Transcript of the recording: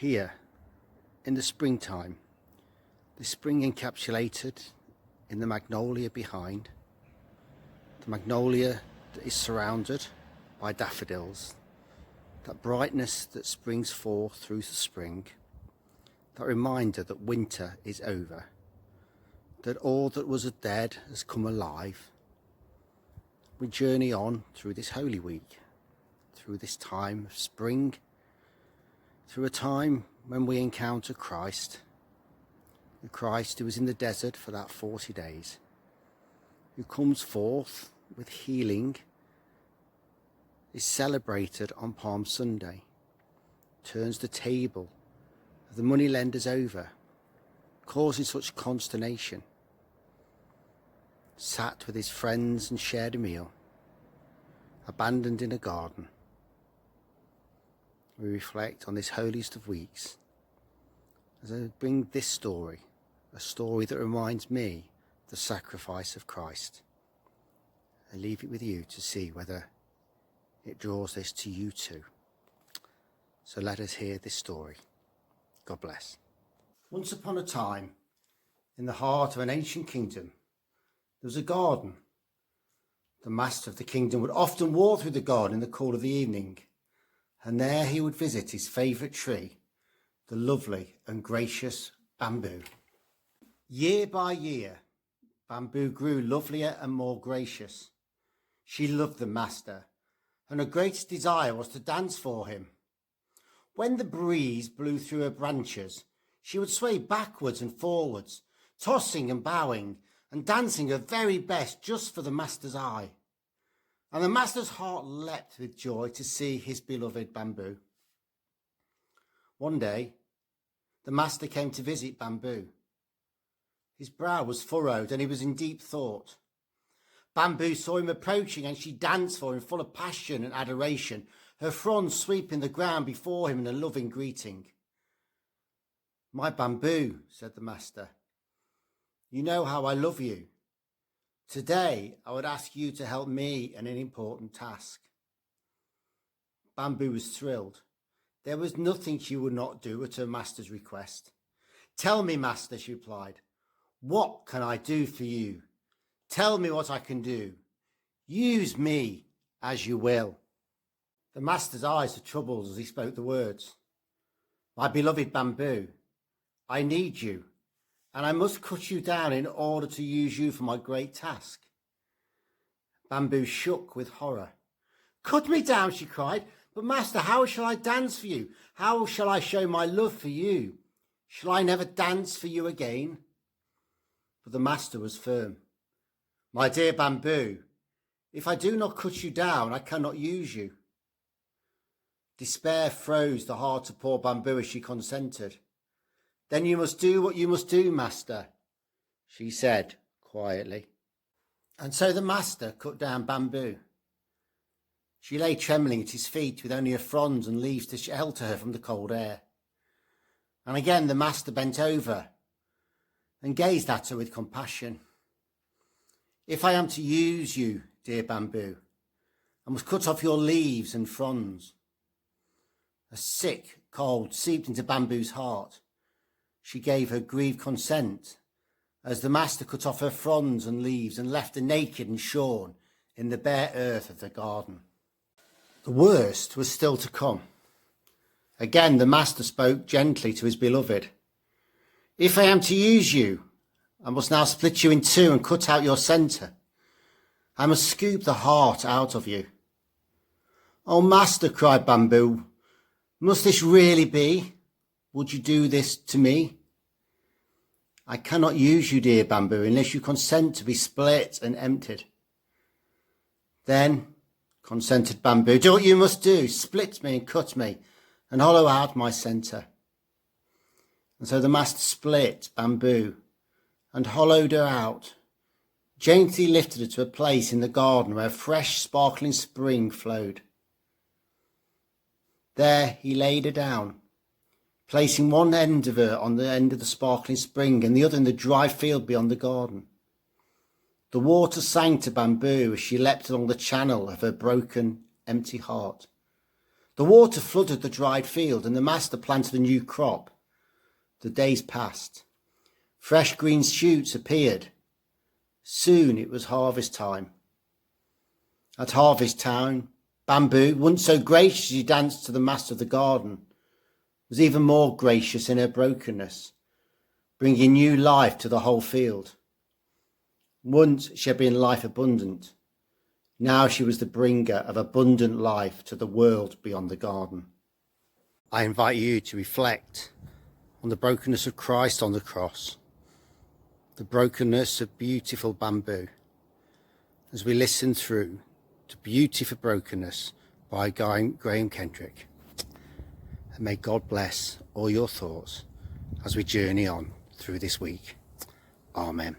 Here, in the springtime, the spring encapsulated in the magnolia behind, the magnolia that is surrounded by daffodils, that brightness that springs forth through the spring, that reminder that winter is over, that all that was dead has come alive. We journey on through this Holy Week, through this time of spring, through a time when we encounter Christ, the Christ who was in the desert for that 40 days, who comes forth with healing, is celebrated on Palm Sunday, turns the table of the moneylenders over, causing such consternation, sat with his friends and shared a meal, abandoned in a garden. We reflect on this holiest of weeks as I bring this story, a story that reminds me of the sacrifice of Christ. I leave it with you to see whether it draws this to you too. So let us hear this story. God bless. Once upon a time, in the heart of an ancient kingdom, there was a garden. The master of the kingdom would often walk through the garden in the cool of the evening, and there he would visit his favourite tree, the lovely and gracious bamboo. Year by year, bamboo grew lovelier and more gracious. She loved the master, and her greatest desire was to dance for him. When the breeze blew through her branches, she would sway backwards and forwards, tossing and bowing, and dancing her very best just for the master's eye. And the master's heart leapt with joy to see his beloved bamboo. One day, the master came to visit bamboo. His brow was furrowed and he was in deep thought. Bamboo saw him approaching and she danced for him full of passion and adoration, her fronds sweeping the ground before him in a loving greeting. "My bamboo," said the master, "you know how I love you. Today, I would ask you to help me in an important task." Bamboo was thrilled. There was nothing she would not do at her master's request. "Tell me, master," she replied, "what can I do for you? Tell me what I can do. Use me as you will." The master's eyes were troubled as he spoke the words. "My beloved bamboo, I need you, and I must cut you down in order to use you for my great task." Bamboo shook with horror. "Cut me down," she cried. "But master, how shall I dance for you? How shall I show my love for you? Shall I never dance for you again?" But the master was firm. "My dear bamboo, if I do not cut you down, I cannot use you." Despair froze the heart of poor bamboo as she consented. "Then you must do what you must do, master," she said quietly. And so the master cut down bamboo. She lay trembling at his feet with only her fronds and leaves to shelter her from the cold air. And again the master bent over and gazed at her with compassion. "If I am to use you, dear bamboo, I must cut off your leaves and fronds." A sick cold seeped into bamboo's heart. She gave her grieved consent as the master cut off her fronds and leaves and left her naked and shorn in the bare earth of the garden. The worst was still to come. Again the master spoke gently to his beloved. "If I am to use you, I must now split you in two and cut out your centre. I must scoop the heart out of you." "Oh, master," cried bamboo, "must this really be? Would you do this to me?" "I cannot use you, dear bamboo, unless you consent to be split and emptied." "Then," consented bamboo, "do what you must do. Split me and cut me and hollow out my centre." And so the master split bamboo and hollowed her out, gently lifted her to a place in the garden where a fresh sparkling spring flowed. There he laid her down, placing one end of her on the end of the sparkling spring and the other in the dry field beyond the garden. The water sang to bamboo as she leapt along the channel of her broken, empty heart. The water flooded the dried field, and the master planted a new crop. The days passed. Fresh green shoots appeared. Soon it was harvest time. At harvest time, Bamboo, once so gracious she danced to the master of the garden, was even more gracious in her brokenness, bringing new life to the whole field. Once she had been life abundant. Now she was the bringer of abundant life to the world beyond the garden. I invite you to reflect on the brokenness of Christ on the cross, the brokenness of beautiful Bamboo, as we listen through to Beauty for Brokenness by Graham Kendrick. And may God bless all your thoughts as we journey on through this week. Amen.